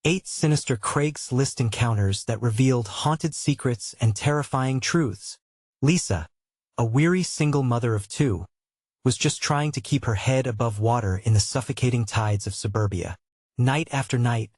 8 sinister Craigslist encounters that revealed haunted secrets and terrifying truths. Lisa, a weary single mother of 2, was just trying to keep her head above water in the suffocating tides of suburbia. Night after night,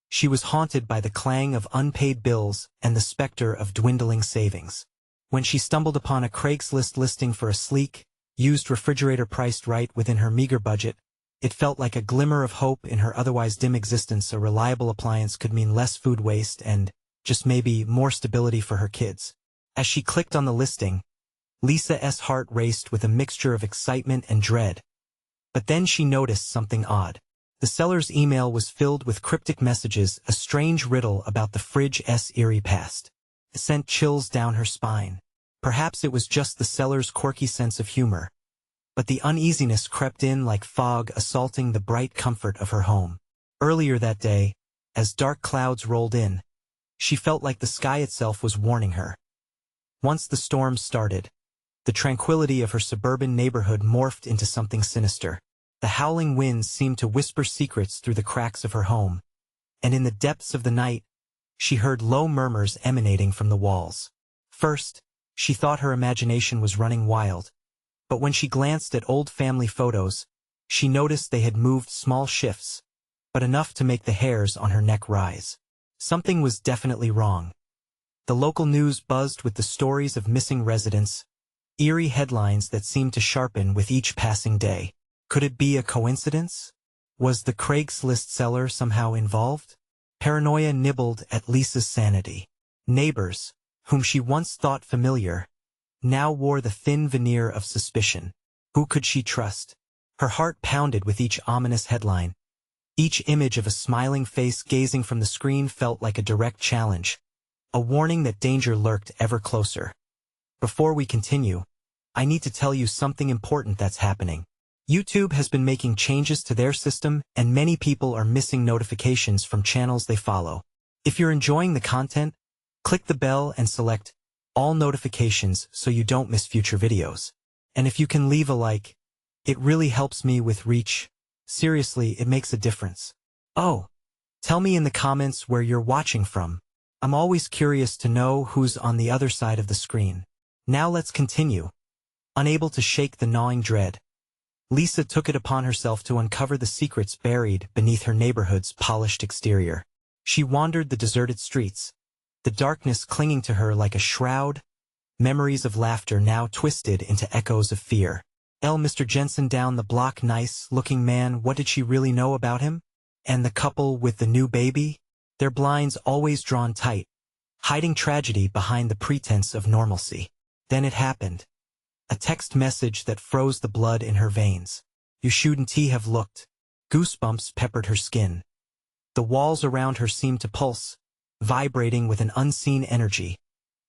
she was haunted by the clang of unpaid bills and the specter of dwindling savings. When she stumbled upon a Craigslist listing for a sleek, used refrigerator priced right within her meager budget, it felt like a glimmer of hope in her otherwise dim existence. A reliable appliance could mean less food waste and, just maybe, more stability for her kids. As she clicked on the listing, Lisa's heart raced with a mixture of excitement and dread. But then she noticed something odd. The seller's email was filled with cryptic messages, a strange riddle about the fridge's eerie past. It sent chills down her spine. Perhaps it was just the seller's quirky sense of humor. But the uneasiness crept in like fog, assaulting the bright comfort of her home. Earlier that day, as dark clouds rolled in, she felt like the sky itself was warning her. Once the storm started, the tranquility of her suburban neighborhood morphed into something sinister. The howling winds seemed to whisper secrets through the cracks of her home, and in the depths of the night, she heard low murmurs emanating from the walls. First, she thought her imagination was running wild. But when she glanced at old family photos, she noticed they had moved small shifts, but enough to make the hairs on her neck rise. Something was definitely wrong. The local news buzzed with the stories of missing residents, eerie headlines that seemed to sharpen with each passing day. Could it be a coincidence? Was the Craigslist seller somehow involved? Paranoia nibbled at Lisa's sanity. Neighbors, whom she once thought familiar, now wore the thin veneer of suspicion. Who could she trust? Her heart pounded with each ominous headline. Each image of a smiling face gazing from the screen felt like a direct challenge, a warning that danger lurked ever closer. Before we continue, I need to tell you something important that's happening. YouTube has been making changes to their system, and many people are missing notifications from channels they follow. If you're enjoying the content, click the bell and select all notifications so you don't miss future videos. And if you can leave a like, it really helps me with reach. Seriously, it makes a difference. Oh, tell me in the comments where you're watching from. I'm always curious to know who's on the other side of the screen. Now let's continue. Unable to shake the gnawing dread, Lisa took it upon herself to uncover the secrets buried beneath her neighborhood's polished exterior. She wandered the deserted streets, the darkness clinging to her like a shroud, memories of laughter now twisted into echoes of fear. Mr. Jensen down the block, nice-looking man, what did she really know about him? And the couple with the new baby? Their blinds always drawn tight, hiding tragedy behind the pretense of normalcy. Then it happened. A text message that froze the blood in her veins. You shouldn't have looked. Goosebumps peppered her skin. The walls around her seemed to pulse, vibrating with an unseen energy,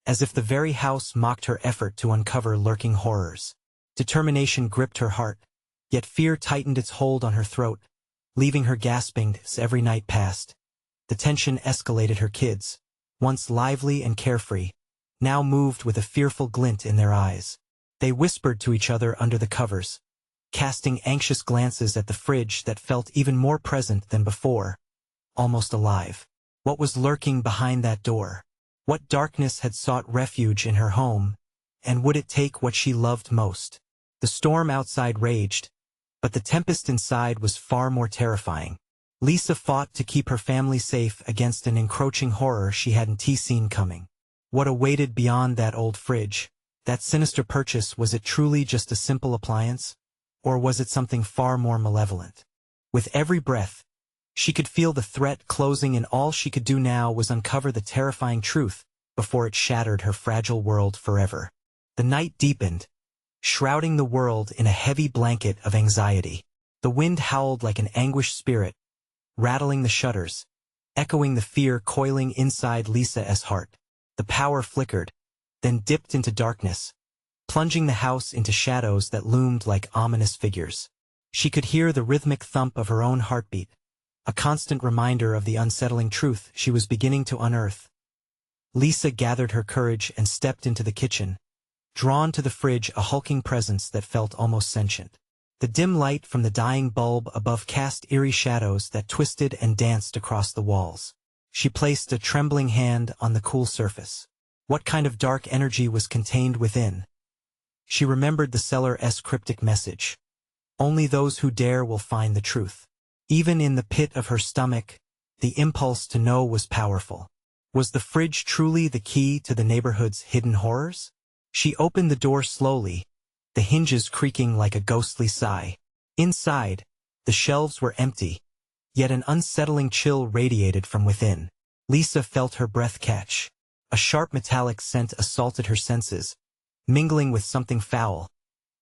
as if the very house mocked her effort to uncover lurking horrors. Determination gripped her heart, yet fear tightened its hold on her throat, leaving her gasping as every night passed. The tension escalated. Her kids, once lively and carefree, now moved with a fearful glint in their eyes. They whispered to each other under the covers, casting anxious glances at the fridge that felt even more present than before, almost alive. What was lurking behind that door? What darkness had sought refuge in her home, and would it take what she loved most? The storm outside raged, but the tempest inside was far more terrifying. Lisa fought to keep her family safe against an encroaching horror she hadn't seen coming. What awaited beyond that old fridge? That sinister purchase, was it truly just a simple appliance? Or was it something far more malevolent? With every breath, she could feel the threat closing, and all she could do now was uncover the terrifying truth before it shattered her fragile world forever. The night deepened, shrouding the world in a heavy blanket of anxiety. The wind howled like an anguished spirit, rattling the shutters, echoing the fear coiling inside Lisa's heart. The power flickered, then dipped into darkness, plunging the house into shadows that loomed like ominous figures. She could hear the rhythmic thump of her own heartbeat, a constant reminder of the unsettling truth she was beginning to unearth. Lisa gathered her courage and stepped into the kitchen, drawn to the fridge, a hulking presence that felt almost sentient. The dim light from the dying bulb above cast eerie shadows that twisted and danced across the walls. She placed a trembling hand on the cool surface. What kind of dark energy was contained within? She remembered the seller's cryptic message. Only those who dare will find the truth. Even in the pit of her stomach, the impulse to know was powerful. Was the fridge truly the key to the neighborhood's hidden horrors? She opened the door slowly, the hinges creaking like a ghostly sigh. Inside, the shelves were empty, yet an unsettling chill radiated from within. Lisa felt her breath catch. A sharp metallic scent assaulted her senses, mingling with something foul,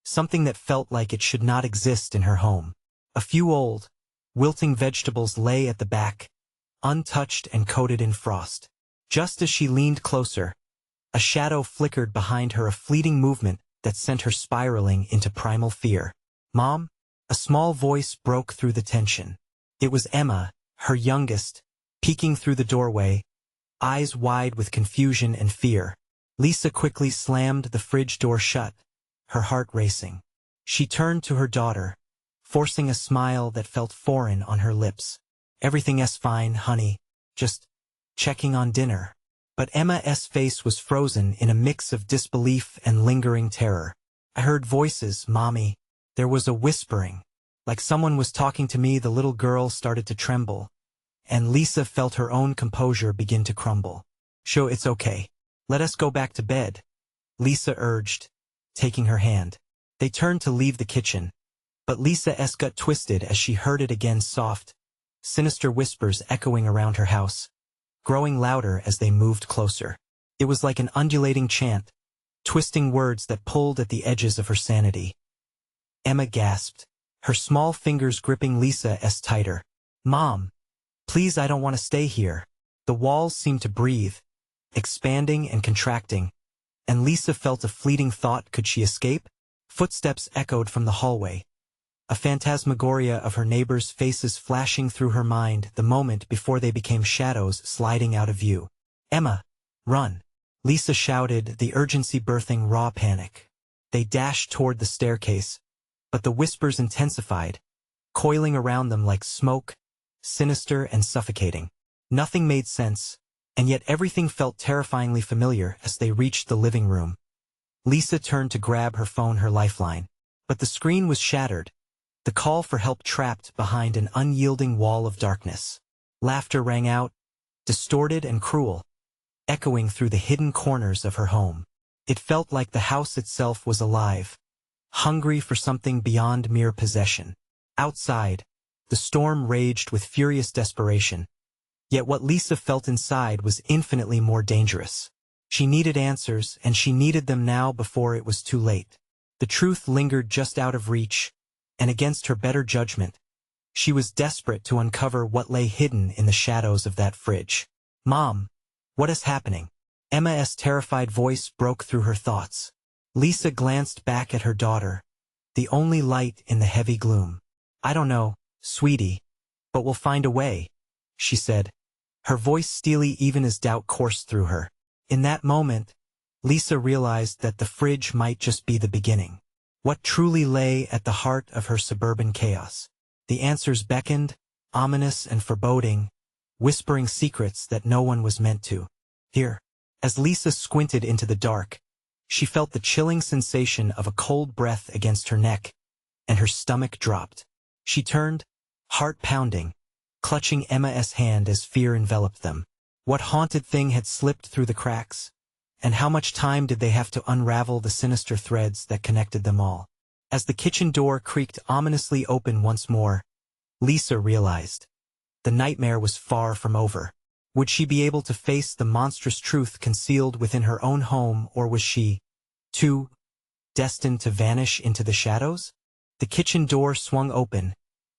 something that felt like it should not exist in her home. A few old, wilting vegetables lay at the back, untouched and coated in frost. Just as she leaned closer, a shadow flickered behind her, a fleeting movement that sent her spiraling into primal fear. "Mom?" A small voice broke through the tension. It was Emma, her youngest, peeking through the doorway, eyes wide with confusion and fear. Lisa quickly slammed the fridge door shut, her heart racing. She turned to her daughter, forcing a smile that felt foreign on her lips. "Everything's fine, honey. Just checking on dinner." But Emma's face was frozen in a mix of disbelief and lingering terror. "I heard voices, Mommy. There was a whispering. Like someone was talking to me." The little girl started to tremble, and Lisa felt her own composure begin to crumble. "Sure, it's okay. Let us go back to bed," Lisa urged, taking her hand. They turned to leave the kitchen, but Lisa's gut twisted as she heard it again, soft, sinister whispers echoing around her house, growing louder as they moved closer. It was like an undulating chant, twisting words that pulled at the edges of her sanity. Emma gasped, her small fingers gripping Lisa's tighter. "Mom, please, I don't want to stay here." The walls seemed to breathe, expanding and contracting, and Lisa felt a fleeting thought: could she escape? Footsteps echoed from the hallway, a phantasmagoria of her neighbors' faces flashing through her mind the moment before they became shadows sliding out of view. "Emma, run!" Lisa shouted, the urgency birthing raw panic. They dashed toward the staircase, but the whispers intensified, coiling around them like smoke, sinister and suffocating. Nothing made sense, and yet everything felt terrifyingly familiar as they reached the living room. Lisa turned to grab her phone, her lifeline, but the screen was shattered, the call for help trapped behind an unyielding wall of darkness. Laughter rang out, distorted and cruel, echoing through the hidden corners of her home. It felt like the house itself was alive, hungry for something beyond mere possession. Outside, the storm raged with furious desperation, yet what Lisa felt inside was infinitely more dangerous. She needed answers, and she needed them now before it was too late. The truth lingered just out of reach, and against her better judgment, she was desperate to uncover what lay hidden in the shadows of that fridge. "Mom, what is happening?" Emma's terrified voice broke through her thoughts. Lisa glanced back at her daughter, the only light in the heavy gloom. "I don't know, sweetie, but we'll find a way," she said, her voice steely even as doubt coursed through her. In that moment, Lisa realized that the fridge might just be the beginning. What truly lay at the heart of her suburban chaos? The answers beckoned, ominous and foreboding, whispering secrets that no one was meant to hear. As Lisa squinted into the dark, she felt the chilling sensation of a cold breath against her neck, and her stomach dropped. She turned, heart pounding, clutching Emma's hand as fear enveloped them. What haunted thing had slipped through the cracks? And how much time did they have to unravel the sinister threads that connected them all? As the kitchen door creaked ominously open once more, Lisa realized the nightmare was far from over. Would she be able to face the monstrous truth concealed within her own home, or was she, too, destined to vanish into the shadows? The kitchen door swung open,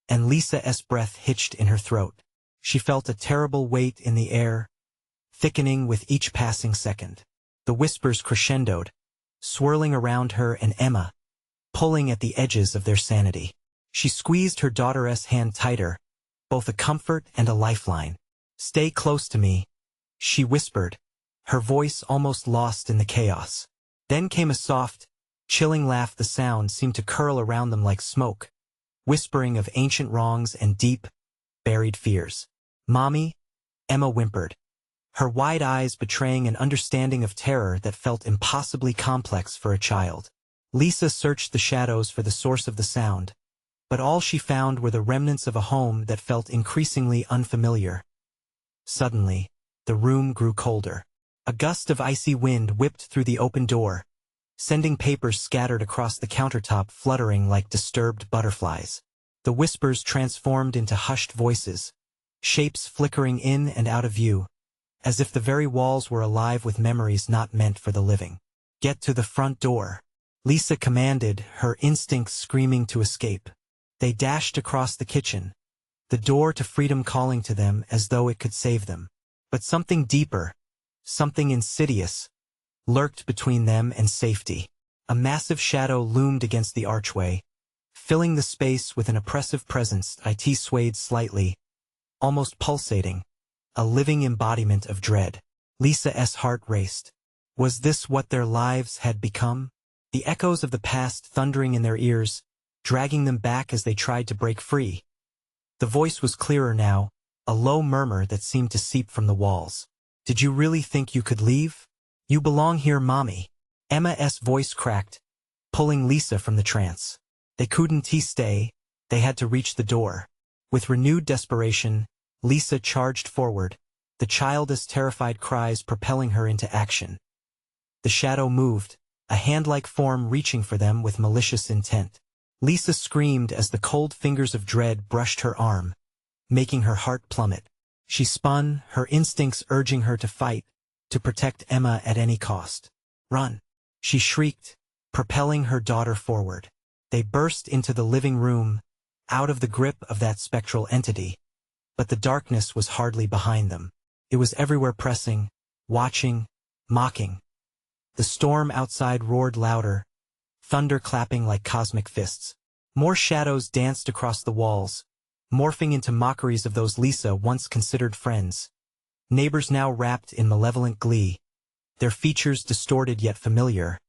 and Lisa's breath hitched in her throat. She felt a terrible weight in the air, thickening with each passing second. The whispers crescendoed, swirling around her and Emma, pulling at the edges of their sanity. She squeezed her daughter's hand tighter, both a comfort and a lifeline. "Stay close to me," she whispered, her voice almost lost in the chaos. Then came a soft, Chilling laugh, the sound seemed to curl around them like smoke, whispering of ancient wrongs and deep, buried fears. "Mommy," Emma whimpered, her wide eyes betraying an understanding of terror that felt impossibly complex for a child. Lisa searched the shadows for the source of the sound, but all she found were the remnants of a home that felt increasingly unfamiliar. Suddenly, the room grew colder. A gust of icy wind whipped through the open door, sending papers scattered across the countertop fluttering like disturbed butterflies. The whispers transformed into hushed voices, shapes flickering in and out of view, as if the very walls were alive with memories not meant for the living. "Get to the front door," Lisa commanded, her instincts screaming to escape. They dashed across the kitchen, the door to freedom calling to them as though it could save them. But something deeper, something insidious, lurked between them and safety. A massive shadow loomed against the archway, filling the space with an oppressive presence. It swayed slightly, almost pulsating, a living embodiment of dread. Lisa's heart raced. Was this what their lives had become? The echoes of the past thundering in their ears, dragging them back as they tried to break free. The voice was clearer now, a low murmur that seemed to seep from the walls. "Did you really think you could leave? You belong here, Mommy." Emma's voice cracked, pulling Lisa from the trance. They couldn't stay, they had to reach the door. With renewed desperation, Lisa charged forward, the child's terrified cries propelling her into action. The shadow moved, a hand-like form reaching for them with malicious intent. Lisa screamed as the cold fingers of dread brushed her arm, making her heart plummet. She spun, her instincts urging her to fight, to protect Emma at any cost. "Run!" she shrieked, propelling her daughter forward. They burst into the living room, out of the grip of that spectral entity. But the darkness was hardly behind them. It was everywhere, pressing, watching, mocking. The storm outside roared louder, thunder clapping like cosmic fists. More shadows danced across the walls, morphing into mockeries of those Lisa once considered friends. Neighbors now wrapped in malevolent glee, their features distorted yet familiar.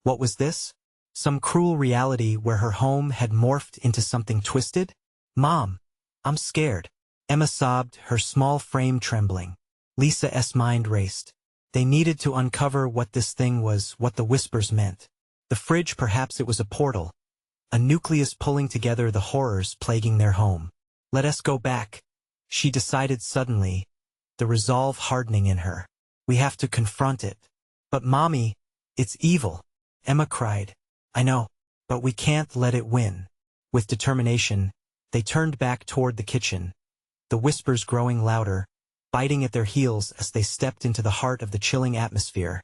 What was this? Some cruel reality where her home had morphed into something twisted? "Mom, I'm scared," Emma sobbed, her small frame trembling. Lisa's mind raced. They needed to uncover what this thing was, what the whispers meant. The fridge, perhaps it was a portal, a nucleus pulling together the horrors plaguing their home. "Let us go back," she decided suddenly, the resolve hardening in her. "We have to confront it." "But Mommy, it's evil," Emma cried. "I know, but we can't let it win." With determination, they turned back toward the kitchen, the whispers growing louder, biting at their heels as they stepped into the heart of the chilling atmosphere.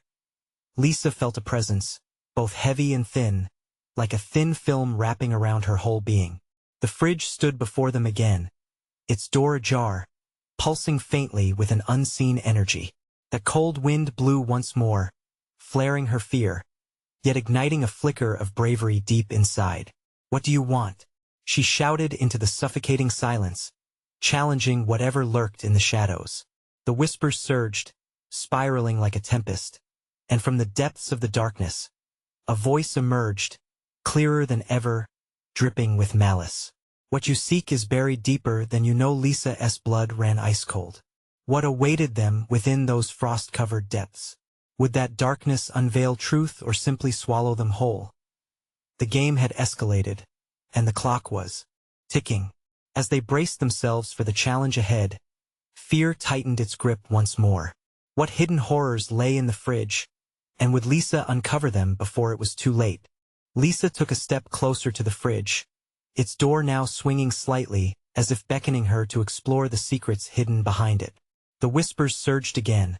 Lisa felt a presence, both heavy and thin, like a thin film wrapping around her whole being. The fridge stood before them again, its door ajar, pulsing faintly with an unseen energy. The cold wind blew once more, flaring her fear, yet igniting a flicker of bravery deep inside. "What do you want?" she shouted into the suffocating silence, challenging whatever lurked in the shadows. The whispers surged, spiraling like a tempest, and from the depths of the darkness, a voice emerged, clearer than ever, dripping with malice. "What you seek is buried deeper than you know." Lisa's blood ran ice-cold. What awaited them within those frost-covered depths? Would that darkness unveil truth or simply swallow them whole? The game had escalated, and the clock was ticking. As they braced themselves for the challenge ahead, fear tightened its grip once more. What hidden horrors lay in the fridge, and would Lisa uncover them before it was too late? Lisa took a step closer to the fridge, its door now swinging slightly, as if beckoning her to explore the secrets hidden behind it. The whispers surged again,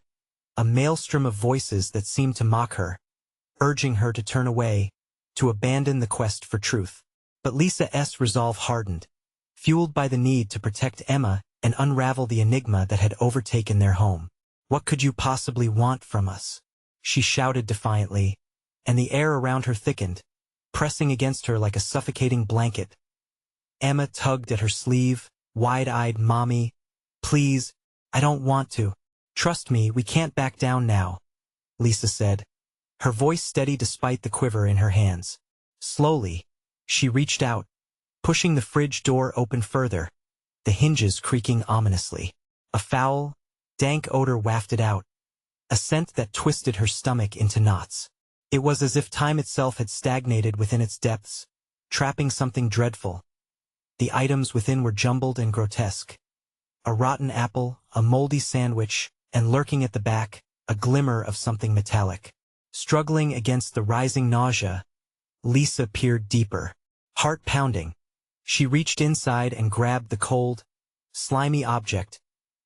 a maelstrom of voices that seemed to mock her, urging her to turn away, to abandon the quest for truth. But Lisa's resolve hardened, fueled by the need to protect Emma and unravel the enigma that had overtaken their home. "What could you possibly want from us?" she shouted defiantly, and the air around her thickened, pressing against her like a suffocating blanket. Emma tugged at her sleeve, wide-eyed. "Mommy, please, I don't want to." "Trust me, we can't back down now," Lisa said, her voice steady despite the quiver in her hands. Slowly, she reached out, pushing the fridge door open further, the hinges creaking ominously. A foul, dank odor wafted out, a scent that twisted her stomach into knots. It was as if time itself had stagnated within its depths, trapping something dreadful. The items within were jumbled and grotesque. A rotten apple, a moldy sandwich, and lurking at the back, a glimmer of something metallic. Struggling against the rising nausea, Lisa peered deeper. Heart pounding, she reached inside and grabbed the cold, slimy object,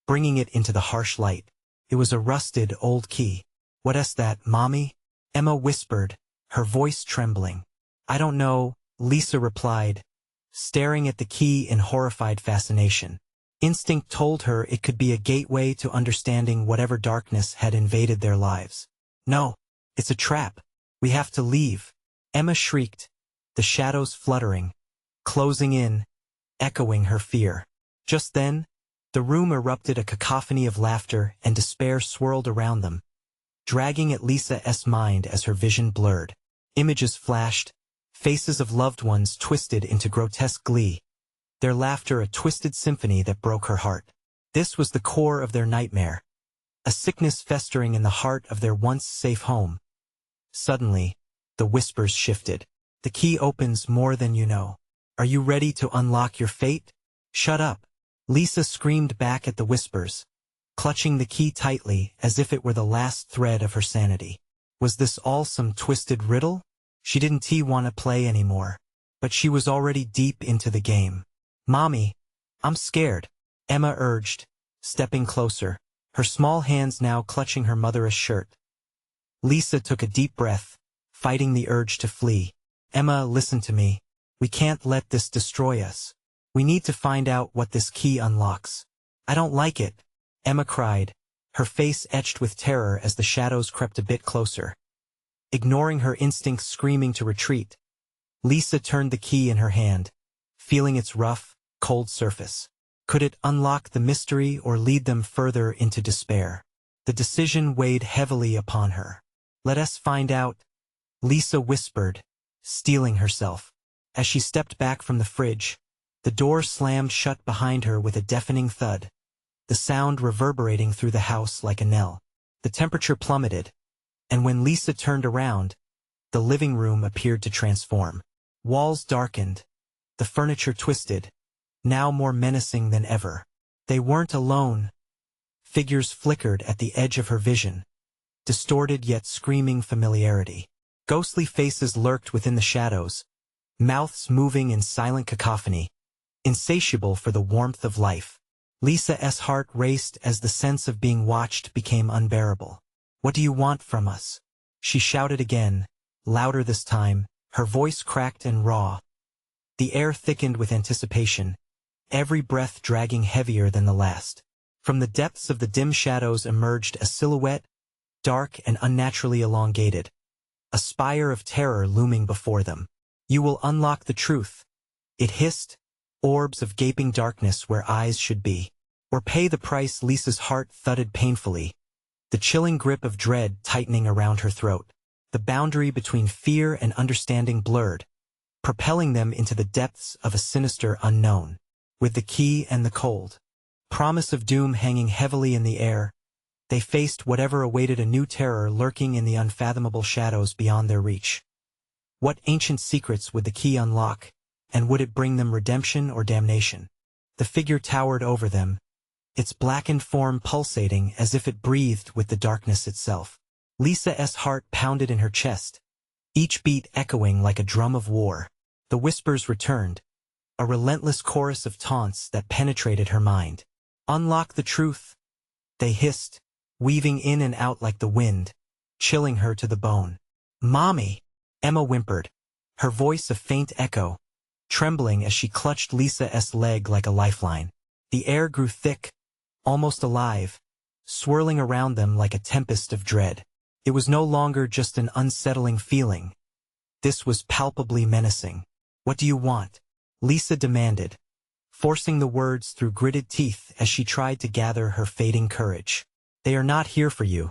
bringing it into the harsh light. It was a rusted old key. "What's that, Mommy?" Emma whispered, her voice trembling. "I don't know," Lisa replied, staring at the key in horrified fascination. Instinct told her it could be a gateway to understanding whatever darkness had invaded their lives. "No, it's a trap. We have to leave," Emma shrieked, the shadows fluttering, closing in, echoing her fear. Just then, the room erupted a cacophony of laughter and despair swirled around them, dragging at Lisa's mind as her vision blurred. Images flashed, faces of loved ones twisted into grotesque glee, their laughter a twisted symphony that broke her heart. This was the core of their nightmare, a sickness festering in the heart of their once safe home. Suddenly, the whispers shifted. "The key opens more than you know. Are you ready to unlock your fate?" "Shut up," Lisa screamed back at the whispers, clutching the key tightly as if it were the last thread of her sanity. Was this all some twisted riddle? She didn't want to play anymore, but she was already deep into the game. "Mommy, I'm scared," Emma urged, stepping closer, her small hands now clutching her mother's shirt. Lisa took a deep breath, fighting the urge to flee. "Emma, listen to me. We can't let this destroy us. We need to find out what this key unlocks." "I don't like it," Emma cried, her face etched with terror as the shadows crept a bit closer. Ignoring her instincts screaming to retreat, Lisa turned the key in her hand, feeling its rough, cold surface. Could it unlock the mystery or lead them further into despair? The decision weighed heavily upon her. "Let us find out," Lisa whispered, steeling herself. As she stepped back from the fridge, the door slammed shut behind her with a deafening thud, the sound reverberating through the house like a knell. The temperature plummeted, and when Lisa turned around, the living room appeared to transform. Walls darkened, the furniture twisted, now more menacing than ever. They weren't alone. Figures flickered at the edge of her vision, distorted yet screaming familiarity. Ghostly faces lurked within the shadows, mouths moving in silent cacophony, insatiable for the warmth of life. Lisa's heart raced as the sense of being watched became unbearable. "What do you want from us?" she shouted again, louder this time, her voice cracked and raw. The air thickened with anticipation, every breath dragging heavier than the last. From the depths of the dim shadows emerged a silhouette, dark and unnaturally elongated, a spire of terror looming before them. "You will unlock the truth," it hissed, orbs of gaping darkness where eyes should be. "Or pay the price." Lisa's heart thudded painfully, the chilling grip of dread tightening around her throat. The boundary between fear and understanding blurred, propelling them into the depths of a sinister unknown. With the key and the cold promise of doom hanging heavily in the air, they faced whatever awaited, a new terror lurking in the unfathomable shadows beyond their reach. What ancient secrets would the key unlock, and would it bring them redemption or damnation? The figure towered over them, its blackened form pulsating as if it breathed with the darkness itself. Lisa's heart pounded in her chest, each beat echoing like a drum of war. The whispers returned, a relentless chorus of taunts that penetrated her mind. "Unlock the truth," they hissed, weaving in and out like the wind, chilling her to the bone. "Mommy," Emma whimpered, her voice a faint echo, trembling as she clutched Lisa's leg like a lifeline. The air grew thick, almost alive, swirling around them like a tempest of dread. It was no longer just an unsettling feeling. This was palpably menacing. "What do you want?" Lisa demanded, forcing the words through gritted teeth as she tried to gather her fading courage. "They are not here for you,"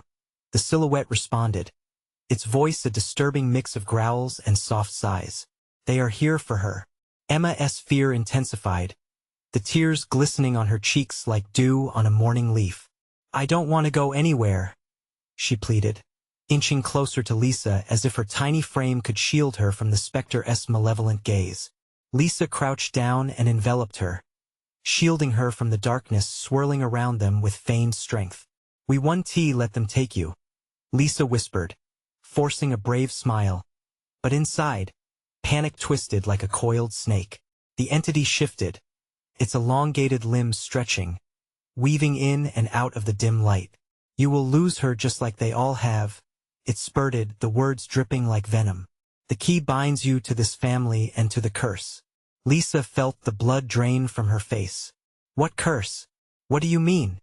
the silhouette responded, its voice a disturbing mix of growls and soft sighs. They are here for her. Emma's fear intensified, the tears glistening on her cheeks like dew on a morning leaf. I don't want to go anywhere, she pleaded, inching closer to Lisa as if her tiny frame could shield her from the specter's malevolent gaze. Lisa crouched down and enveloped her, shielding her from the darkness swirling around them with feigned strength. We won't let them take you, Lisa whispered, forcing a brave smile. But inside, panic twisted like a coiled snake. The entity shifted, its elongated limbs stretching, weaving in and out of the dim light. You will lose her just like they all have, it spurted, the words dripping like venom. The key binds you to this family and to the curse. Lisa felt the blood drain from her face. What curse? What do you mean?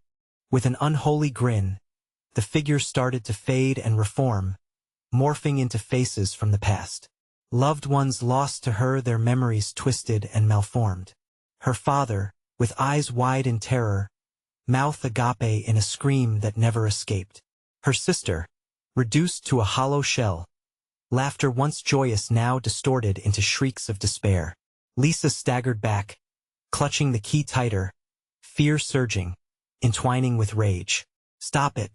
With an unholy grin, the figure started to fade and reform, morphing into faces from the past. Loved ones lost to her, their memories twisted and malformed. Her father, with eyes wide in terror, mouth agape in a scream that never escaped. Her sister, reduced to a hollow shell, laughter once joyous now distorted into shrieks of despair. Lisa staggered back, clutching the key tighter, fear surging, entwining with rage. Stop it!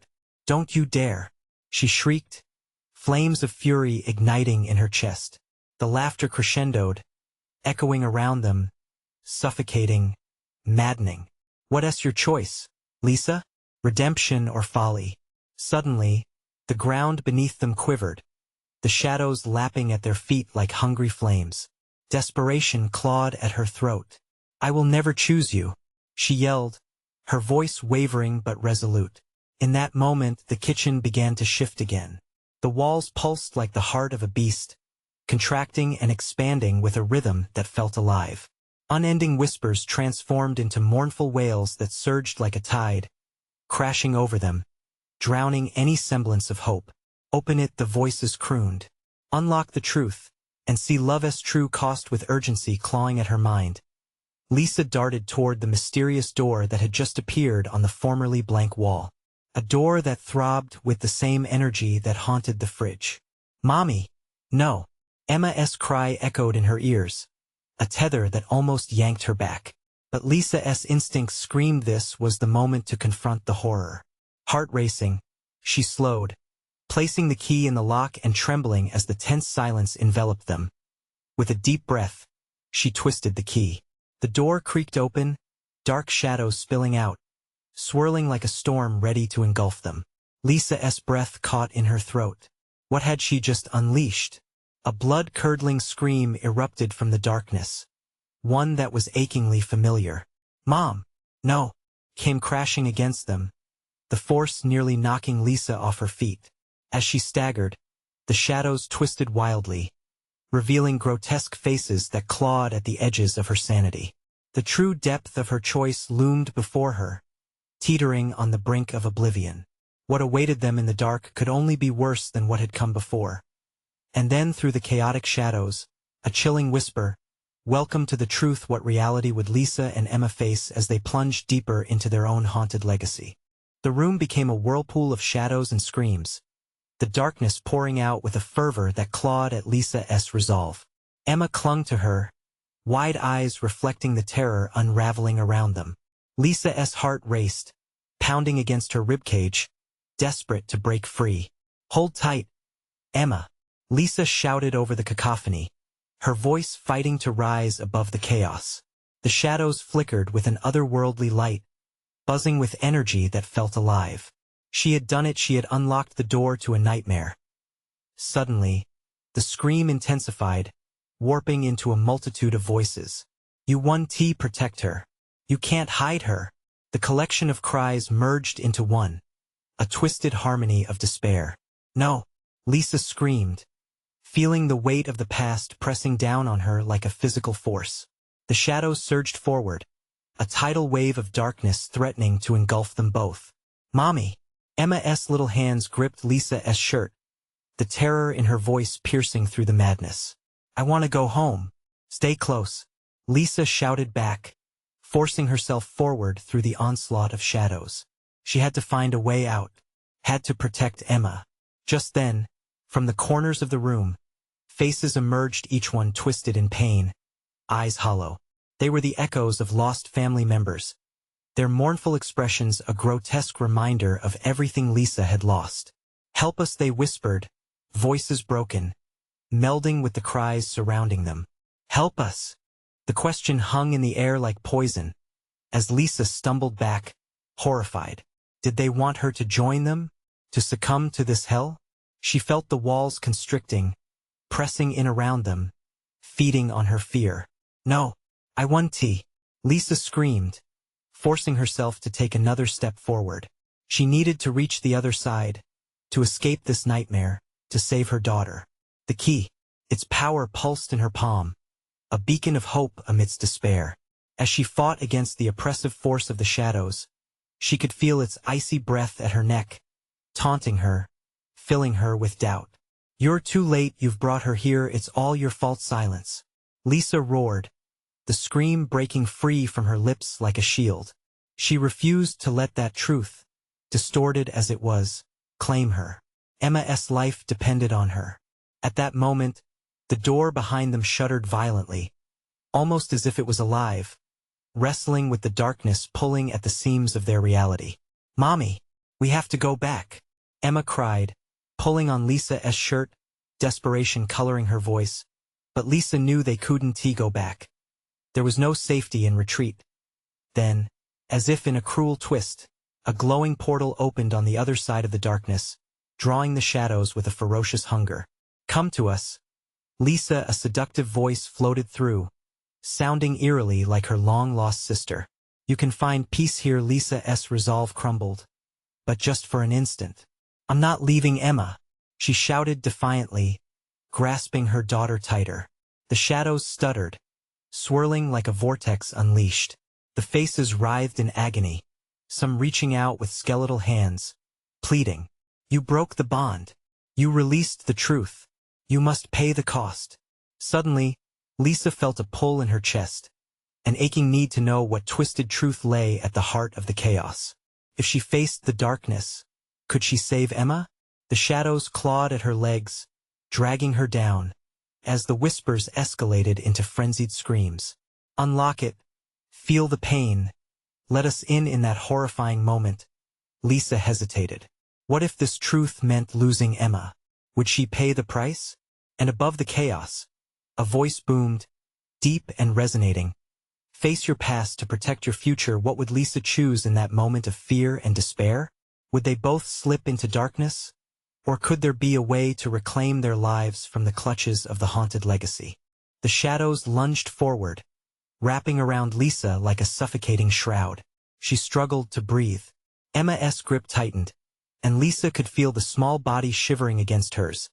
Don't you dare! She shrieked, flames of fury igniting in her chest. The laughter crescendoed, echoing around them, suffocating, maddening. What's your choice, Lisa? Redemption or folly? Suddenly, the ground beneath them quivered, the shadows lapping at their feet like hungry flames. Desperation clawed at her throat. I will never choose you, she yelled, her voice wavering but resolute. In that moment, the kitchen began to shift again. The walls pulsed like the heart of a beast, contracting and expanding with a rhythm that felt alive. Unending whispers transformed into mournful wails that surged like a tide, crashing over them, drowning any semblance of hope. Open it, the voices crooned. Unlock the truth, and see love's true cost. With urgency clawing at her mind, Lisa darted toward the mysterious door that had just appeared on the formerly blank wall. A door that throbbed with the same energy that haunted the fridge. Mommy! No! Emma's cry echoed in her ears, a tether that almost yanked her back. But Lisa's instincts screamed this was the moment to confront the horror. Heart racing, she slowed, placing the key in the lock and trembling as the tense silence enveloped them. With a deep breath, she twisted the key. The door creaked open, dark shadows spilling out, swirling like a storm ready to engulf them. Lisa's breath caught in her throat. What had she just unleashed? A blood-curdling scream erupted from the darkness, one that was achingly familiar. Mom! No! Came crashing against them, the force nearly knocking Lisa off her feet. As she staggered, the shadows twisted wildly, revealing grotesque faces that clawed at the edges of her sanity. The true depth of her choice loomed before her, teetering on the brink of oblivion. What awaited them in the dark could only be worse than what had come before. And then through the chaotic shadows, a chilling whisper, welcome to the truth. What reality would Lisa and Emma face as they plunged deeper into their own haunted legacy? The room became a whirlpool of shadows and screams, the darkness pouring out with a fervor that clawed at Lisa's resolve. Emma clung to her, wide eyes reflecting the terror unraveling around them. Lisa's heart raced, pounding against her ribcage, desperate to break free. Hold tight, Emma, Lisa shouted over the cacophony, her voice fighting to rise above the chaos. The shadows flickered with an otherworldly light, buzzing with energy that felt alive. She had done it. She had unlocked the door to a nightmare. Suddenly, the scream intensified, warping into a multitude of voices. You won't protect her. You can't hide her. The collection of cries merged into one, a twisted harmony of despair. No, Lisa screamed, feeling the weight of the past pressing down on her like a physical force. The shadows surged forward, a tidal wave of darkness threatening to engulf them both. Mommy! Emma's little hands gripped Lisa's shirt, the terror in her voice piercing through the madness. I want to go home. Stay close, Lisa shouted back, forcing herself forward through the onslaught of shadows. She had to find a way out, had to protect Emma. Just then, From the corners of the room, faces emerged, each one twisted in pain, eyes hollow. They were the echoes of lost family members, their mournful expressions a grotesque reminder of everything Lisa had lost. "Help us," they whispered, voices broken, melding with the cries surrounding them. "Help us!" The question hung in the air like poison, as Lisa stumbled back, horrified. Did they want her to join them? To succumb to this hell? She felt the walls constricting, pressing in around them, feeding on her fear. "No, I want tea," Lisa screamed, forcing herself to take another step forward. She needed to reach the other side, to escape this nightmare, to save her daughter. The key, its power pulsed in her palm, a beacon of hope amidst despair. As she fought against the oppressive force of the shadows, she could feel its icy breath at her neck, taunting her, filling her with doubt. "You're too late, you've brought her here, it's all your fault." "Silence!" Lisa roared, the scream breaking free from her lips like a shield. She refused to let that truth, distorted as it was, claim her. Emma's life depended on her. At that moment, the door behind them shuddered violently, almost as if it was alive, wrestling with the darkness, pulling at the seams of their reality. "Mommy, we have to go back," Emma cried, pulling on Lisa's shirt, desperation coloring her voice. But Lisa knew they couldn't go back. There was no safety in retreat. Then, as if in a cruel twist, a glowing portal opened on the other side of the darkness, drawing the shadows with a ferocious hunger. "Come to us." Lisa, a seductive voice floated through, sounding eerily like her long-lost sister. "You can find peace here." Lisa's resolve crumbled, but just for an instant. "I'm not leaving, Emma," she shouted defiantly, grasping her daughter tighter. The shadows stuttered, swirling like a vortex unleashed. The faces writhed in agony, some reaching out with skeletal hands, pleading. "You broke the bond. You released the truth. You must pay the cost." Suddenly, Lisa felt a pull in her chest, an aching need to know what twisted truth lay at the heart of the chaos. If she faced the darkness, could she save Emma? The shadows clawed at her legs, dragging her down, as the whispers escalated into frenzied screams. "Unlock it. Feel the pain. Let us in." That horrifying moment, Lisa hesitated. What if this truth meant losing Emma? Would she pay the price? And above the chaos, a voice boomed, deep and resonating. "Face your past to protect your future." What would Lisa choose in that moment of fear and despair? Would they both slip into darkness? Or could there be a way to reclaim their lives from the clutches of the haunted legacy? The shadows lunged forward, wrapping around Lisa like a suffocating shroud. She struggled to breathe. Emma's grip tightened, and Lisa could feel the small body shivering against hers,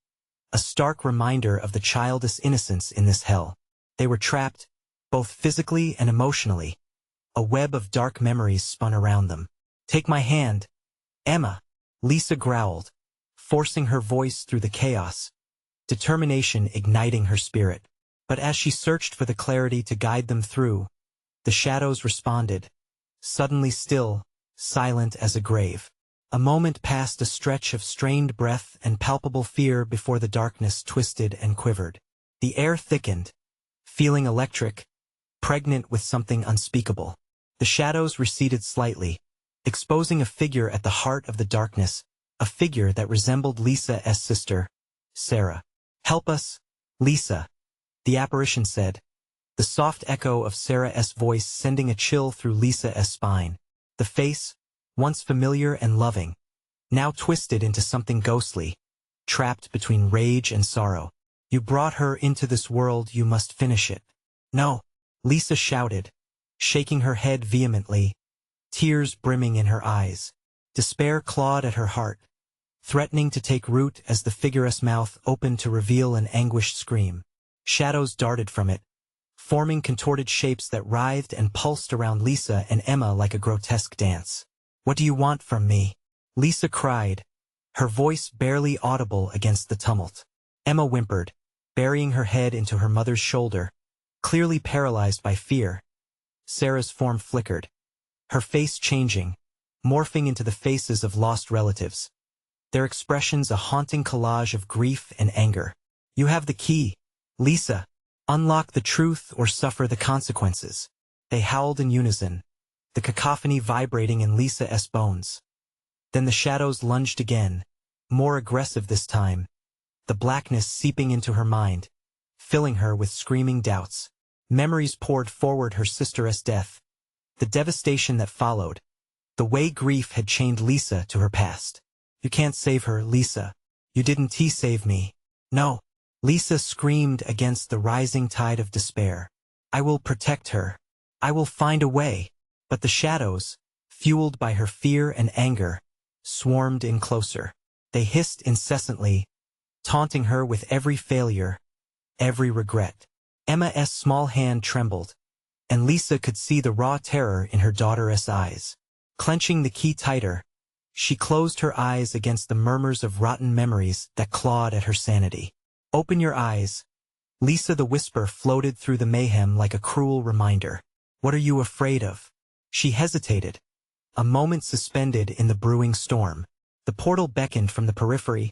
a stark reminder of the childish innocence in this hell. They were trapped, both physically and emotionally. A web of dark memories spun around them. "Take my hand, Emma," Lisa growled, forcing her voice through the chaos, determination igniting her spirit. But as she searched for the clarity to guide them through, the shadows responded, suddenly still, silent as a grave. A moment passed, a stretch of strained breath and palpable fear before the darkness twisted and quivered. The air thickened, feeling electric, pregnant with something unspeakable. The shadows receded slightly, exposing a figure at the heart of the darkness, a figure that resembled Lisa's sister, Sarah. "Help us, Lisa," the apparition said, the soft echo of Sarah's voice sending a chill through Lisa's spine. The face, once familiar and loving, now twisted into something ghostly, trapped between rage and sorrow. "You brought her into this world, you must finish it." "No," Lisa shouted, shaking her head vehemently, tears brimming in her eyes. Despair clawed at her heart, threatening to take root as the figure's mouth opened to reveal an anguished scream. Shadows darted from it, forming contorted shapes that writhed and pulsed around Lisa and Emma like a grotesque dance. "What do you want from me?" Lisa cried, her voice barely audible against the tumult. Emma whimpered, burying her head into her mother's shoulder, clearly paralyzed by fear. Sarah's form flickered, her face changing, morphing into the faces of lost relatives. their expressions a haunting collage of grief and anger. You have the key, Lisa. Unlock the truth or suffer the consequences. They howled in unison, the cacophony vibrating in Lisa's bones. Then the shadows lunged again, more aggressive this time, the blackness seeping into her mind, filling her with screaming doubts. Memories poured forward her sister's death, the devastation that followed, the way grief had chained Lisa to her past. You can't save her, Lisa. You didn't save me. No. Lisa screamed against the rising tide of despair. I will protect her. I will find a way. But the shadows, fueled by her fear and anger, swarmed in closer. They hissed incessantly, taunting her with every failure, every regret. Emma's small hand trembled, and Lisa could see the raw terror in her daughter's eyes. Clenching the key tighter, she closed her eyes against the murmurs of rotten memories that clawed at her sanity. Open your eyes. Lisa, the whisper floated through the mayhem like a cruel reminder. What are you afraid of? She hesitated, a moment suspended in the brewing storm. The portal beckoned from the periphery,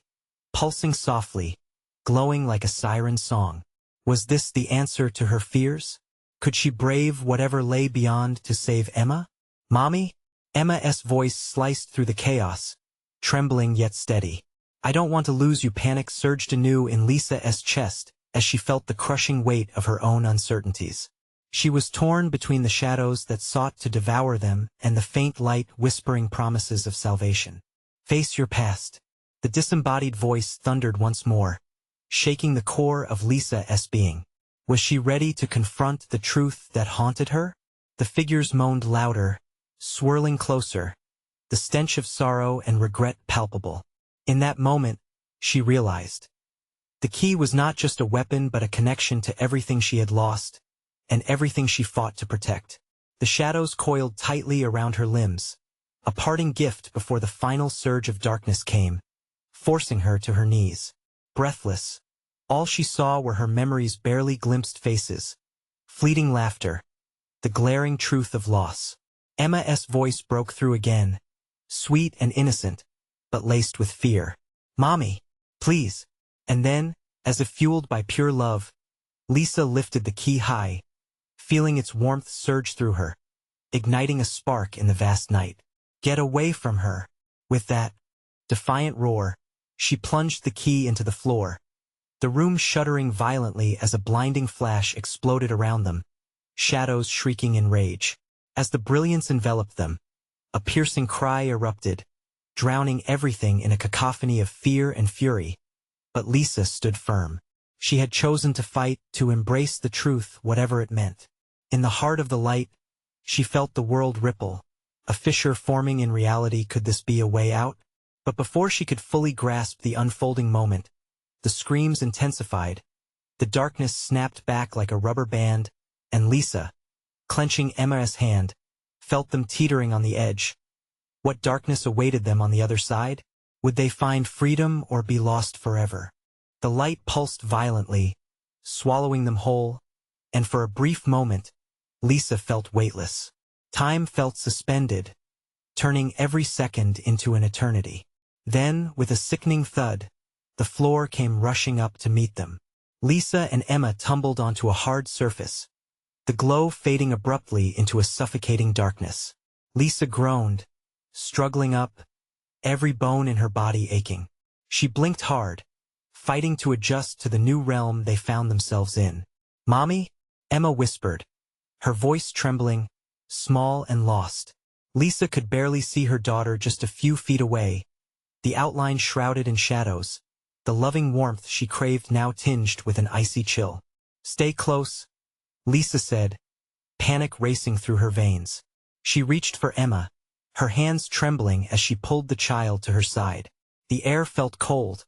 pulsing softly, glowing like a siren song. Was this the answer to her fears? Could she brave whatever lay beyond to save Emma? Mommy? Emma's voice sliced through the chaos, trembling yet steady. I don't want to lose you. Panic surged anew in Lisa's chest as she felt the crushing weight of her own uncertainties. She was torn between the shadows that sought to devour them and the faint light whispering promises of salvation. Face your past. The disembodied voice thundered once more, shaking the core of Lisa's being. Was she ready to confront the truth that haunted her? The figures moaned louder, swirling closer, the stench of sorrow and regret palpable. In that moment, she realized. The key was not just a weapon but a connection to everything she had lost, and everything she fought to protect. The shadows coiled tightly around her limbs, a parting gift before the final surge of darkness came, forcing her to her knees. Breathless, all she saw were her memory's barely glimpsed faces, fleeting laughter, the glaring truth of loss. Emma's voice broke through again, sweet and innocent, but laced with fear. Mommy, please. And then, as if fueled by pure love, Lisa lifted the key high, feeling its warmth surge through her, igniting a spark in the vast night. Get away from her. With that defiant roar, she plunged the key into the floor, the room shuddering violently as a blinding flash exploded around them, shadows shrieking in rage. As the brilliance enveloped them, a piercing cry erupted, drowning everything in a cacophony of fear and fury. But Lisa stood firm. She had chosen to fight, to embrace the truth, whatever it meant. In the heart of the light, she felt the world ripple, a fissure forming in reality. Could this be a way out? But before she could fully grasp the unfolding moment, the screams intensified, the darkness snapped back like a rubber band, and Lisa, clenching Emma's hand, felt them teetering on the edge. What darkness awaited them on the other side? Would they find freedom or be lost forever? The light pulsed violently, swallowing them whole, and for a brief moment, Lisa felt weightless. Time felt suspended, turning every second into an eternity. Then, with a sickening thud, the floor came rushing up to meet them. Lisa and Emma tumbled onto a hard surface, the glow fading abruptly into a suffocating darkness. Lisa groaned, struggling up, every bone in her body aching. She blinked hard, fighting to adjust to the new realm they found themselves in. Mommy? Emma whispered, her voice trembling, small and lost. Lisa could barely see her daughter just a few feet away, the outline shrouded in shadows, the loving warmth she craved now tinged with an icy chill. Stay close, Lisa said, panic racing through her veins. She reached for Emma, her hands trembling as she pulled the child to her side. The air felt cold,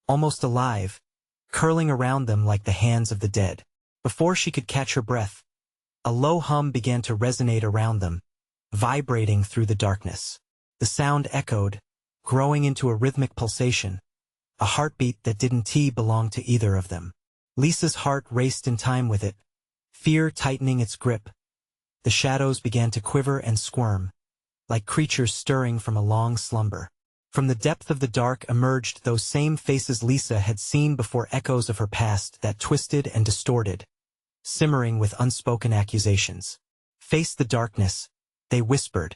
almost alive, curling around them like the hands of the dead. Before she could catch her breath, a low hum began to resonate around them, vibrating through the darkness. The sound echoed, growing into a rhythmic pulsation, a heartbeat that didn't belong to either of them. Lisa's heart raced in time with it, fear tightening its grip. The shadows began to quiver and squirm, like creatures stirring from a long slumber. From the depth of the dark emerged those same faces Lisa had seen before, echoes of her past that twisted and distorted, simmering with unspoken accusations. "Face the darkness," they whispered,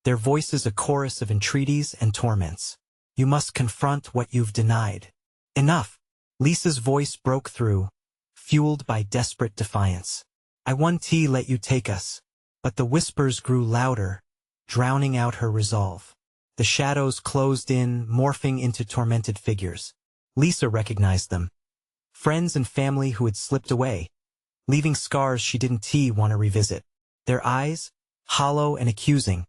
their voices a chorus of entreaties and torments. "You must confront what you've denied." "Enough!" Lisa's voice broke through, fueled by desperate defiance. "I won't let you take us." But the whispers grew louder, drowning out her resolve. The shadows closed in, morphing into tormented figures. Lisa recognized them. Friends and family who had slipped away, leaving scars she didn't want to revisit. Their eyes, hollow and accusing,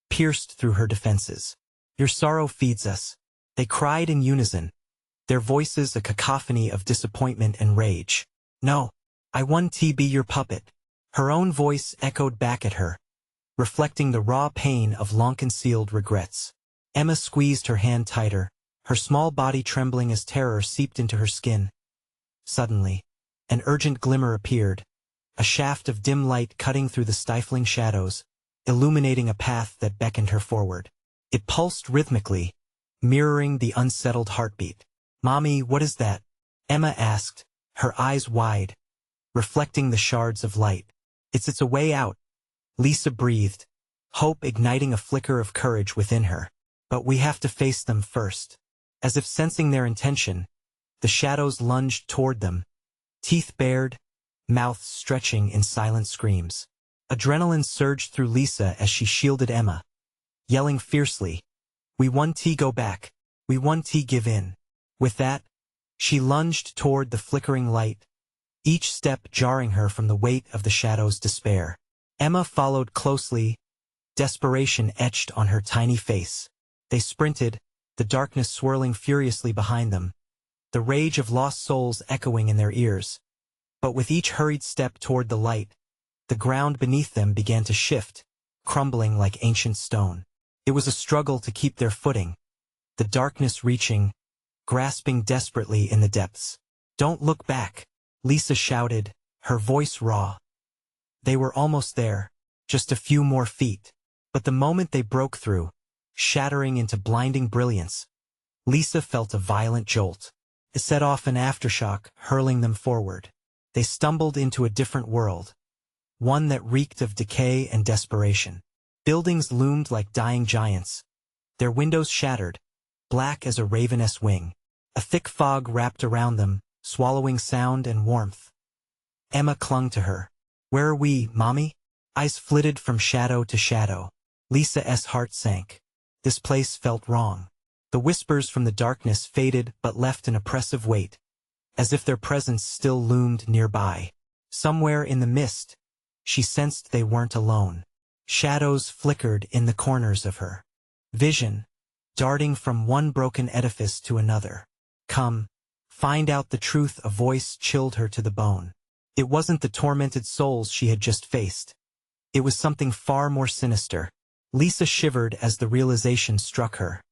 pierced through her defenses. "Your sorrow feeds us," they cried in unison, their voices a cacophony of disappointment and rage. "No, I won't be your puppet." Her own voice echoed back at her, reflecting the raw pain of long-concealed regrets. Emma squeezed her hand tighter, her small body trembling as terror seeped into her skin. Suddenly, an urgent glimmer appeared, a shaft of dim light cutting through the stifling shadows, illuminating a path that beckoned her forward. It pulsed rhythmically, mirroring the unsettled heartbeat. "Mommy, what is that?" Emma asked, her eyes wide, reflecting the shards of light. It's a way out," Lisa breathed, hope igniting a flicker of courage within her. "But we have to face them first." As if sensing their intention, the shadows lunged toward them, teeth bared, mouths stretching in silent screams. Adrenaline surged through Lisa as she shielded Emma, yelling fiercely, "We won't go back. We won't give in." With that, she lunged toward the flickering light, each step jarring her from the weight of the shadow's despair. Emma followed closely, desperation etched on her tiny face. They sprinted, the darkness swirling furiously behind them, the rage of lost souls echoing in their ears. But with each hurried step toward the light, the ground beneath them began to shift, crumbling like ancient stone. It was a struggle to keep their footing, the darkness reaching, grasping desperately in the depths. "Don't look back," Lisa shouted, her voice raw. They were almost there, just a few more feet. But the moment they broke through, shattering into blinding brilliance, Lisa felt a violent jolt. It set off an aftershock, hurling them forward. They stumbled into a different world, one that reeked of decay and desperation. Buildings loomed like dying giants, their windows shattered, black as a ravenous wing. A thick fog wrapped around them, swallowing sound and warmth. Emma clung to her. "Where are we, Mommy?" Eyes flitted from shadow to shadow. Lisa's heart sank. This place felt wrong. The whispers from the darkness faded but left an oppressive weight, as if their presence still loomed nearby. Somewhere in the mist, she sensed they weren't alone. Shadows flickered in the corners of her vision, darting from one broken edifice to another. "Come, find out the truth," a voice chilled her to the bone. It wasn't the tormented souls she had just faced. It was something far more sinister. Lisa shivered as the realization struck her.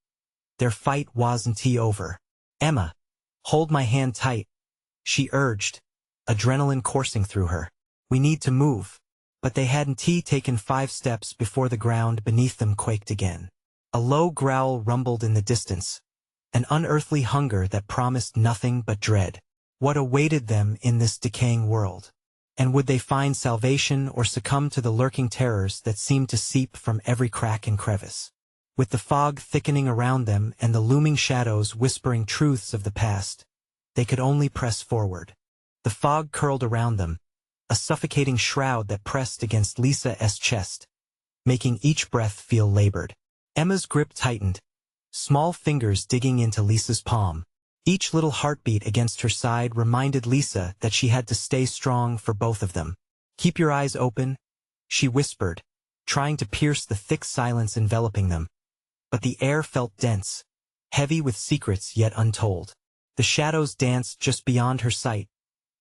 Their fight wasn't over. "Emma, hold my hand tight," she urged, adrenaline coursing through her. "We need to move." But they hadn't taken 5 steps before the ground beneath them quaked again. A low growl rumbled in the distance, an unearthly hunger that promised nothing but dread. What awaited them in this decaying world? And would they find salvation or succumb to the lurking terrors that seemed to seep from every crack and crevice? With the fog thickening around them and the looming shadows whispering truths of the past, they could only press forward. The fog curled around them, a suffocating shroud that pressed against Lisa's chest, making each breath feel labored. Emma's grip tightened, small fingers digging into Lisa's palm. Each little heartbeat against her side reminded Lisa that she had to stay strong for both of them. "Keep your eyes open," she whispered, trying to pierce the thick silence enveloping them. But the air felt dense, heavy with secrets yet untold. The shadows danced just beyond her sight,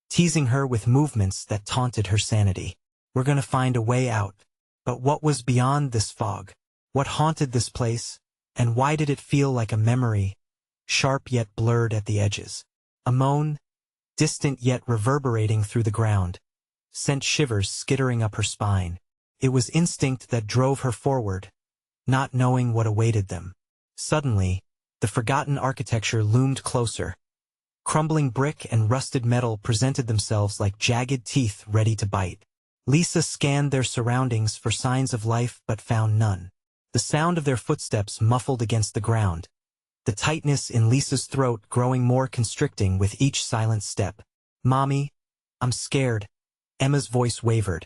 teasing her with movements that taunted her sanity. "We're gonna find a way out." But what was beyond this fog? What haunted this place? And why did it feel like a memory, sharp yet blurred at the edges? A moan, distant yet reverberating through the ground, sent shivers skittering up her spine. It was instinct that drove her forward, not knowing what awaited them. Suddenly, the forgotten architecture loomed closer. Crumbling brick and rusted metal presented themselves like jagged teeth ready to bite. Lisa scanned their surroundings for signs of life but found none. The sound of their footsteps muffled against the ground, the tightness in Lisa's throat growing more constricting with each silent step. "Mommy, I'm scared." Emma's voice wavered,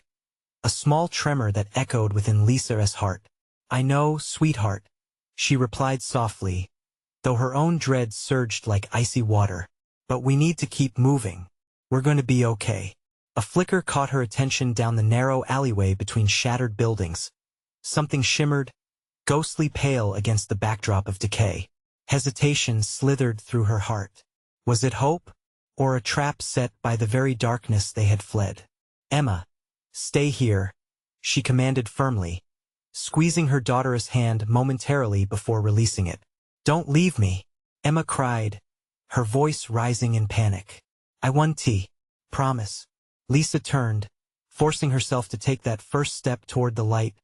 a small tremor that echoed within Lisa's heart. "I know, sweetheart," she replied softly, though her own dread surged like icy water. "But we need to keep moving. We're going to be okay." A flicker caught her attention down the narrow alleyway between shattered buildings. Something shimmered, ghostly pale against the backdrop of decay. Hesitation slithered through her heart. Was it hope, or a trap set by the very darkness they had fled? "Emma, stay here," she commanded firmly, squeezing her daughter's hand momentarily before releasing it. "Don't leave me," Emma cried, her voice rising in panic. "I want tea. Promise." Lisa turned, forcing herself to take that first step toward the light,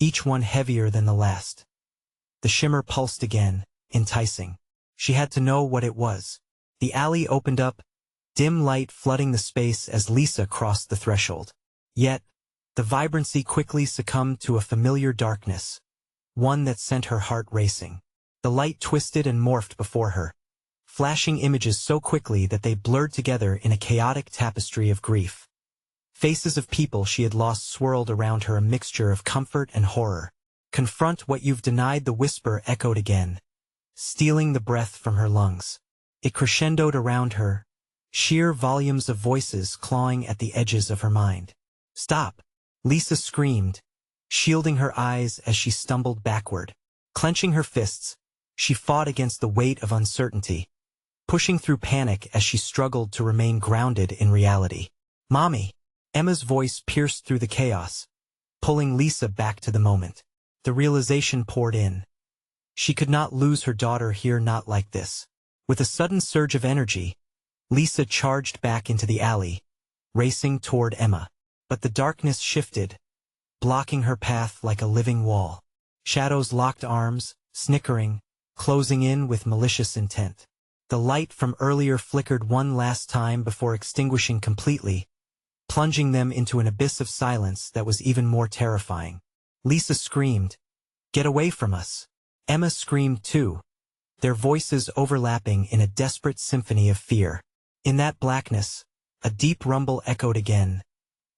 each one heavier than the last. The shimmer pulsed again, enticing. She had to know what it was. The alley opened up, dim light flooding the space as Lisa crossed the threshold. Yet, the vibrancy quickly succumbed to a familiar darkness, one that sent her heart racing. The light twisted and morphed before her, flashing images so quickly that they blurred together in a chaotic tapestry of grief. Faces of people she had lost swirled around her, a mixture of comfort and horror. "Confront what you've denied," the whisper echoed again, stealing the breath from her lungs. It crescendoed around her, sheer volumes of voices clawing at the edges of her mind. "Stop!" Lisa screamed, shielding her eyes as she stumbled backward. Clenching her fists, she fought against the weight of uncertainty, pushing through panic as she struggled to remain grounded in reality. "Mommy!" Emma's voice pierced through the chaos, pulling Lisa back to the moment. The realization poured in. She could not lose her daughter here, not like this. With a sudden surge of energy, Lisa charged back into the alley, racing toward Emma. But the darkness shifted, blocking her path like a living wall. Shadows locked arms, snickering, closing in with malicious intent. The light from earlier flickered one last time before extinguishing completely, plunging them into an abyss of silence that was even more terrifying. Lisa screamed, "Get away from us!" Emma screamed too, their voices overlapping in a desperate symphony of fear. In that blackness, a deep rumble echoed again,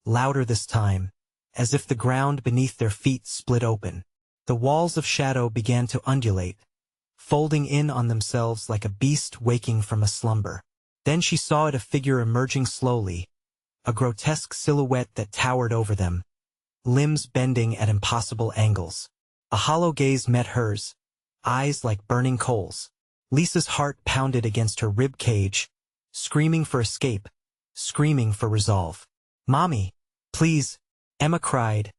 louder this time, as if the ground beneath their feet split open. The walls of shadow began to undulate, folding in on themselves like a beast waking from a slumber. Then she saw it, a figure emerging slowly, a grotesque silhouette that towered over them, limbs bending at impossible angles. A hollow gaze met hers, eyes like burning coals. Lisa's heart pounded against her rib cage, screaming for escape, screaming for resolve. "Mommy, please," Emma cried,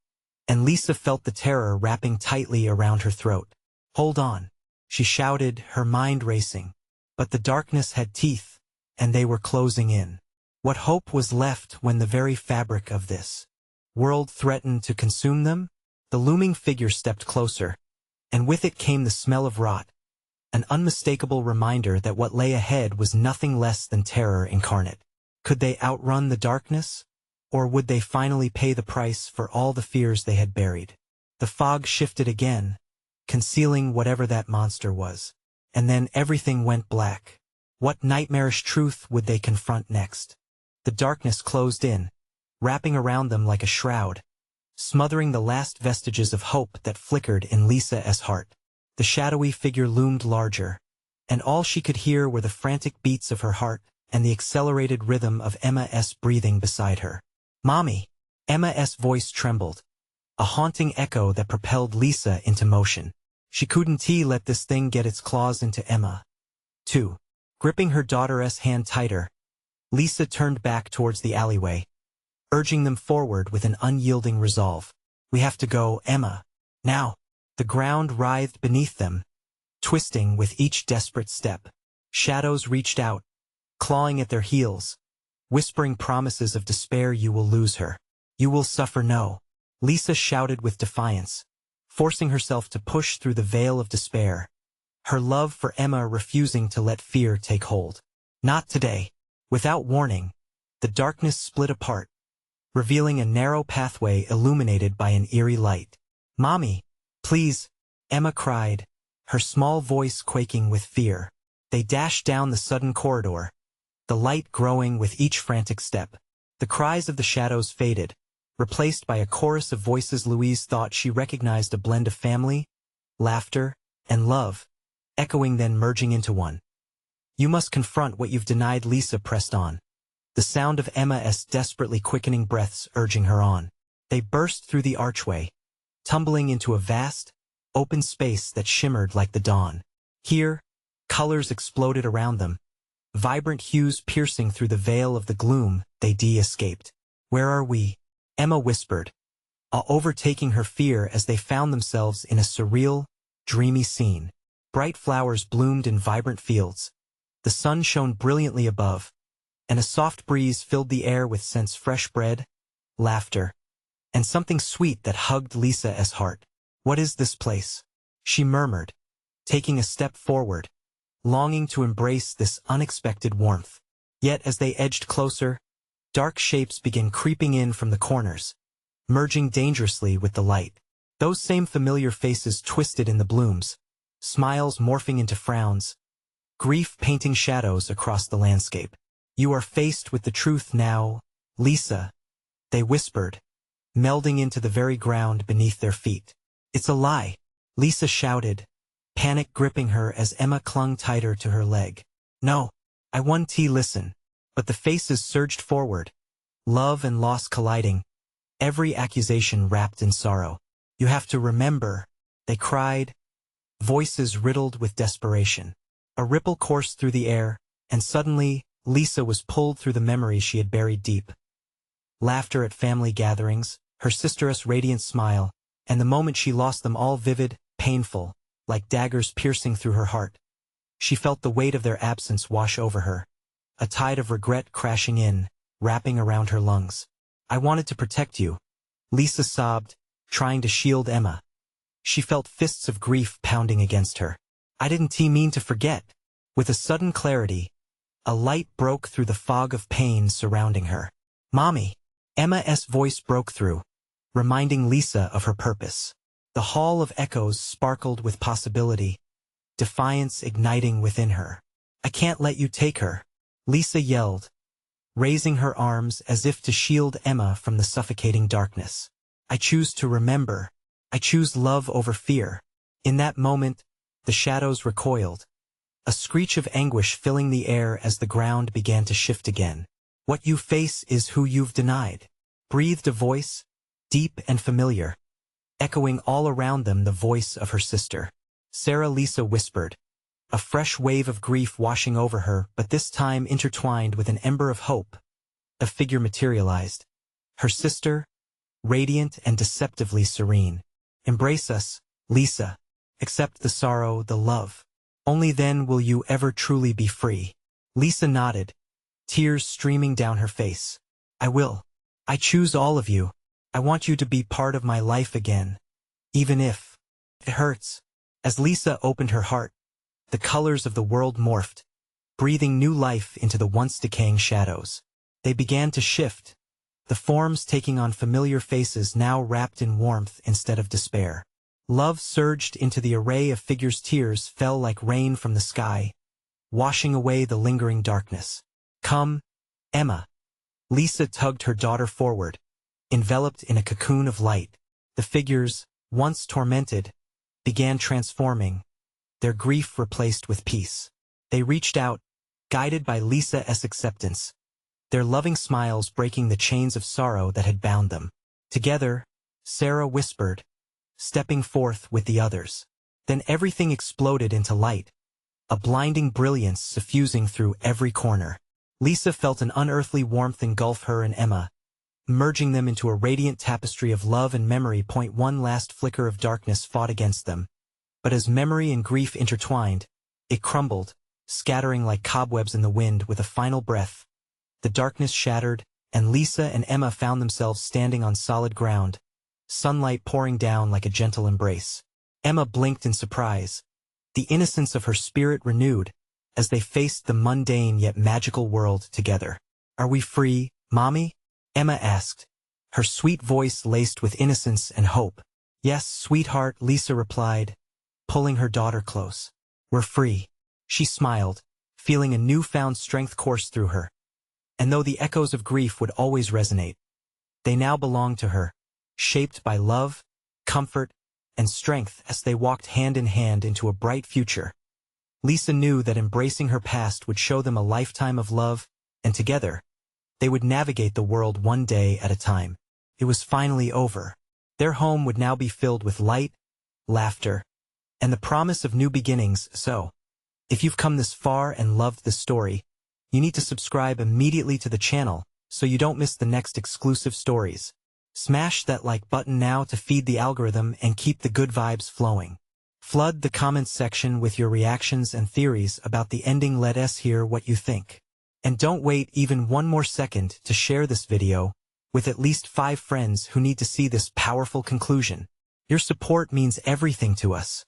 and Lisa felt the terror wrapping tightly around her throat. "Hold on," she shouted, her mind racing. But the darkness had teeth, and they were closing in. What hope was left when the very fabric of this world threatened to consume them? The looming figure stepped closer, and with it came the smell of rot, an unmistakable reminder that what lay ahead was nothing less than terror incarnate. Could they outrun the darkness? Or would they finally pay the price for all the fears they had buried? The fog shifted again, concealing whatever that monster was. And then everything went black. What nightmarish truth would they confront next? The darkness closed in, wrapping around them like a shroud, smothering the last vestiges of hope that flickered in Lisa's heart. The shadowy figure loomed larger, and all she could hear were the frantic beats of her heart and the accelerated rhythm of Emma's breathing beside her. "Mommy!" Emma's voice trembled, a haunting echo that propelled Lisa into motion. She couldn't let this thing get its claws into Emma, too. Gripping her daughter's hand tighter, Lisa turned back towards the alleyway, urging them forward with an unyielding resolve. "We have to go, Emma. Now!" The ground writhed beneath them, twisting with each desperate step. Shadows reached out, clawing at their heels, whispering promises of despair. "You will lose her. You will suffer." "No," Lisa shouted with defiance, forcing herself to push through the veil of despair. her love for Emma refusing to let fear take hold. Not today. Without warning, the darkness split apart, revealing a narrow pathway illuminated by an eerie light. "Mommy, please," Emma cried, her small voice quaking with fear. They dashed down the sudden corridor, the light growing with each frantic step. The cries of the shadows faded, replaced by a chorus of voices Louise thought she recognized, a blend of family, laughter, and love, echoing then merging into one. "You must confront what you've denied," Lisa pressed on, the sound of Emma's desperately quickening breaths urging her on. They burst through the archway, tumbling into a vast, open space that shimmered like the dawn. Here, colors exploded around them, vibrant hues piercing through the veil of the gloom they escaped. "Where are we?" Emma whispered, overtaking her fear as they found themselves in a surreal, dreamy scene. Bright flowers bloomed in vibrant fields. The sun shone brilliantly above, and a soft breeze filled the air with scents fresh bread, laughter, and something sweet that hugged Lisa's heart. "What is this place?" she murmured, taking a step forward, longing to embrace this unexpected warmth. Yet as they edged closer, dark shapes began creeping in from the corners, merging dangerously with the light. Those same familiar faces twisted in the blooms, smiles morphing into frowns, grief painting shadows across the landscape. "You are faced with the truth now, Lisa," they whispered, melding into the very ground beneath their feet. "It's a lie," Lisa shouted, panic gripping her as Emma clung tighter to her leg. "No, I want to listen." But the faces surged forward, love and loss colliding, every accusation wrapped in sorrow. "You have to remember," they cried, voices riddled with desperation. A ripple coursed through the air, and suddenly, Lisa was pulled through the memories she had buried deep. Laughter at family gatherings, her sister's radiant smile, and the moment she lost them all vivid, painful, like daggers piercing through her heart. She felt the weight of their absence wash over her, a tide of regret crashing in, wrapping around her lungs. "I wanted to protect you," Lisa sobbed, trying to shield Emma. She felt fists of grief pounding against her. "I didn't mean to forget." With a sudden clarity, a light broke through the fog of pain surrounding her. "Mommy!" Emma's voice broke through, reminding Lisa of her purpose. The hall of echoes sparkled with possibility, defiance igniting within her. "I can't let you take her," Lisa yelled, raising her arms as if to shield Emma from the suffocating darkness. "I choose to remember. I choose love over fear." In that moment, the shadows recoiled, a screech of anguish filling the air as the ground began to shift again. "What you face is who you've denied," breathed a voice, deep and familiar, echoing all around them the voice of her sister. "Sarah," Lisa whispered, a fresh wave of grief washing over her, but this time intertwined with an ember of hope. A figure materialized. Her sister, radiant and deceptively serene. "Embrace us, Lisa. Accept the sorrow, the love. Only then will you ever truly be free." Lisa nodded, tears streaming down her face. "I will. I choose all of you. I want you to be part of my life again. Even if it hurts." As Lisa opened her heart, the colors of the world morphed, breathing new life into the once decaying shadows. They began to shift, the forms taking on familiar faces now wrapped in warmth instead of despair. Love surged into the array of figures. Tears fell like rain from the sky, washing away the lingering darkness. "Come, Emma." Lisa tugged her daughter forward, enveloped in a cocoon of light. The figures, once tormented, began transforming, their grief replaced with peace. They reached out, guided by Lisa's acceptance, their loving smiles breaking the chains of sorrow that had bound them. "Together," Sarah whispered, stepping forth with the others. Then everything exploded into light, a blinding brilliance suffusing through every corner. Lisa felt an unearthly warmth engulf her and Emma, merging them into a radiant tapestry of love and memory. One last flicker of darkness fought against them, but as memory and grief intertwined, it crumbled, scattering like cobwebs in the wind. With a final breath, the darkness shattered, and Lisa and Emma found themselves standing on solid ground, sunlight pouring down like a gentle embrace. Emma blinked in surprise, the innocence of her spirit renewed, as they faced the mundane yet magical world together. "Are we free, Mommy?" Emma asked, her sweet voice laced with innocence and hope. "Yes, sweetheart," Lisa replied, pulling her daughter close. "We're free." She smiled, feeling a newfound strength course through her. And though the echoes of grief would always resonate, they now belonged to her, shaped by love, comfort, and strength as they walked hand in hand into a bright future. Lisa knew that embracing her past would show them a lifetime of love, and together, they would navigate the world one day at a time. It was finally over. Their home would now be filled with light, laughter, and the promise of new beginnings. So, if you've come this far and loved this story, you need to subscribe immediately to the channel so you don't miss the next exclusive stories. Smash that like button now to feed the algorithm and keep the good vibes flowing. Flood the comments section with your reactions and theories about the ending. Let us hear what you think. And don't wait even one more second to share this video with at least 5 friends who need to see this powerful conclusion. Your support means everything to us.